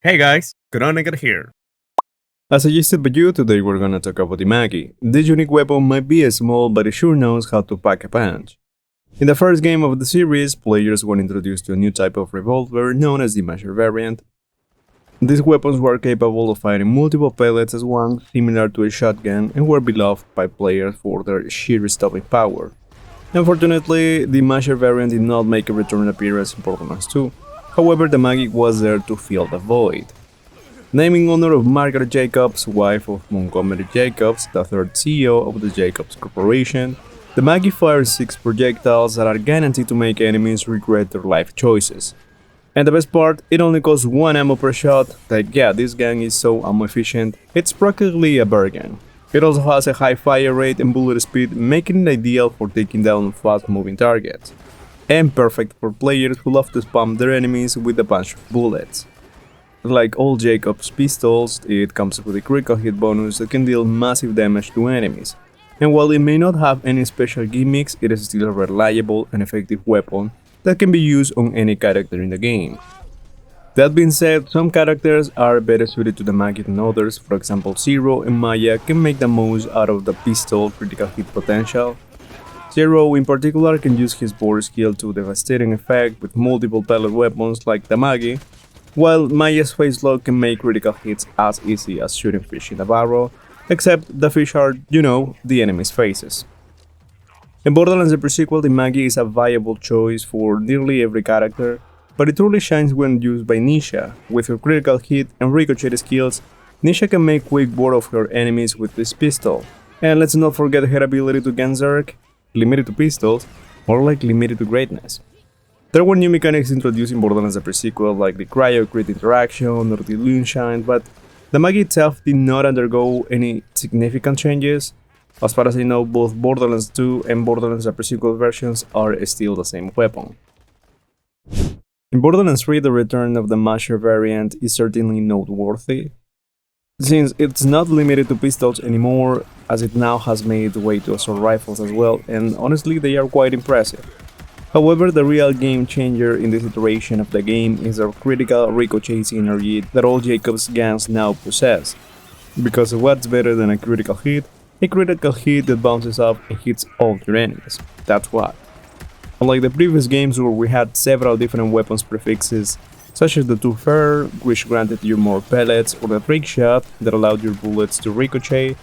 Hey guys, Chronicle here. As suggested by you, today we're gonna talk about the Maggie. This unique weapon might be small, but it sure knows how to pack a punch. In the first game of the series, players were introduced to a new type of revolver known as the Masher variant. These weapons were capable of firing multiple pellets as one, similar to a shotgun, and were beloved by players for their sheer stopping power. Unfortunately, the Masher variant did not make a return appearance in Borderlands 2. However, the Maggie was there to fill the void. Named in honor of Margaret Jacobs, wife of Montgomery Jacobs, the third CEO of the Jacobs Corporation, the Maggie fires 6 projectiles that are guaranteed to make enemies regret their life choices. And the best part, it only costs 1 ammo per shot. Like, yeah, this gun is so ammo efficient, it's practically a bargain. It also has a high fire rate and bullet speed, making it ideal for taking down fast moving targets. And perfect for players who love to spam their enemies with a bunch of bullets. Like all Jacobs pistols, it comes with a critical hit bonus that can deal massive damage to enemies. And while it may not have any special gimmicks, it is still a reliable and effective weapon that can be used on any character in the game. That being said, some characters are better suited to the Maggie than others. For example, Zero and Maya can make the most out of the pistol critical hit potential. Zero in particular can use his board skill to devastating effect with multiple pellet weapons like the Maggie, while Maya's face lock can make critical hits as easy as shooting fish in a barrel, except the fish are, the enemy's faces. In Borderlands the pre-sequel, the Maggie is a viable choice for nearly every character, but it truly shines when used by Nisha. With her critical hit and ricochet skills, Nisha can make quick work of her enemies with this pistol. And let's not forget her ability to Genzerk, limited to pistols, or like limited to greatness. There were new mechanics introduced in Borderlands the pre-sequel like the cryo crit interaction or the moonshine, but the Maggie itself did not undergo any significant changes. As far as I know, both Borderlands 2 and Borderlands the pre-sequel versions are still the same weapon. In Borderlands 3, the return of the Masher variant is certainly noteworthy, since it's not limited to pistols anymore, as it now has made its way to assault rifles as well, and honestly they are quite impressive. However, the real game changer in this iteration of the game is the critical ricochet synergy that all Jacobs guns now possess. Because what's better than a critical hit? A critical hit that bounces off and hits all your enemies. That's what. Unlike the previous games where we had several different weapons prefixes, such as the Too Fair, which granted you more pellets, or the Trick Shot that allowed your bullets to ricochet,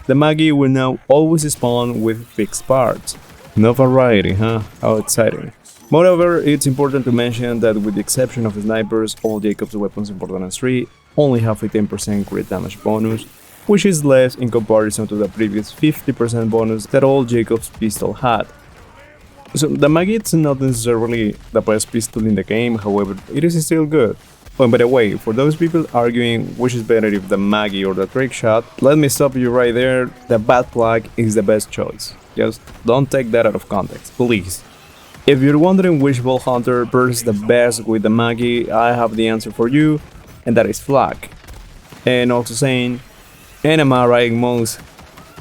the Maggie will now always spawn with fixed parts. No variety, huh? How exciting. Moreover, it's important to mention that with the exception of snipers, all Jacobs weapons in Borderlands 3 only have a 10% crit damage bonus, which is less in comparison to the previous 50% bonus that all Jacobs pistol had. So the Maggie is not necessarily the best pistol in the game, however, it is still good. Oh, and by the way, for those people arguing which is better if the Maggie or the Trick Shot, let me stop you right there, the Bat Flag is the best choice. Just don't take that out of context, please. If you're wondering which Vault Hunter pairs the best with the Maggie, I have the answer for you, and that is Flag. And also saying, and am I right, Monks?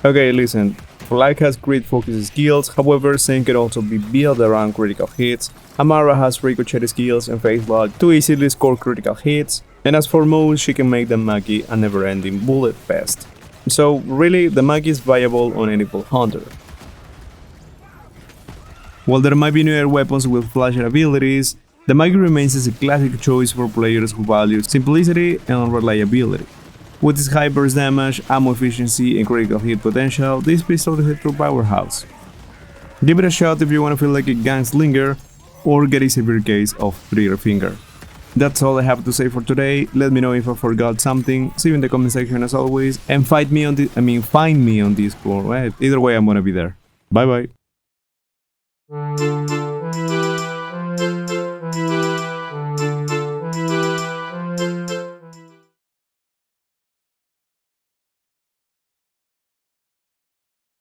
Okay, listen, Flag has great focus skills, however, Zen can also be built around critical hits. Amara has ricochet skills and face lock to easily score critical hits, and as for Moe, she can make the Maggie a never-ending bullet fest. So really, the Maggie is viable on any Vault Hunter. While there might be newer weapons with flasher abilities, the Maggie remains as a classic choice for players who value simplicity and reliability. With its high burst damage, ammo efficiency, and critical hit potential, this pistol is a true powerhouse. Give it a shot if you want to feel like a gunslinger, or get a severe case of trigger finger. That's all I have to say for today. Let me know if I forgot something. See you in the comment section as always, and find me on Discord. Either way, I'm gonna be there. Bye bye.